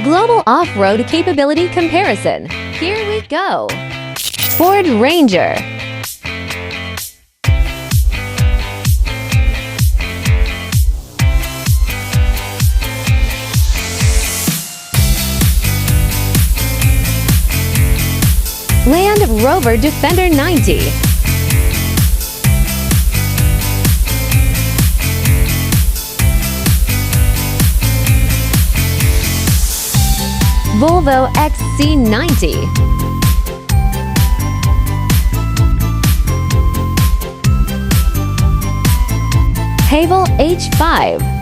Global Off-Road Capability Comparison. Here we go. Ford Ranger. Land Rover Defender 90. Volvo XC90. Haval H5.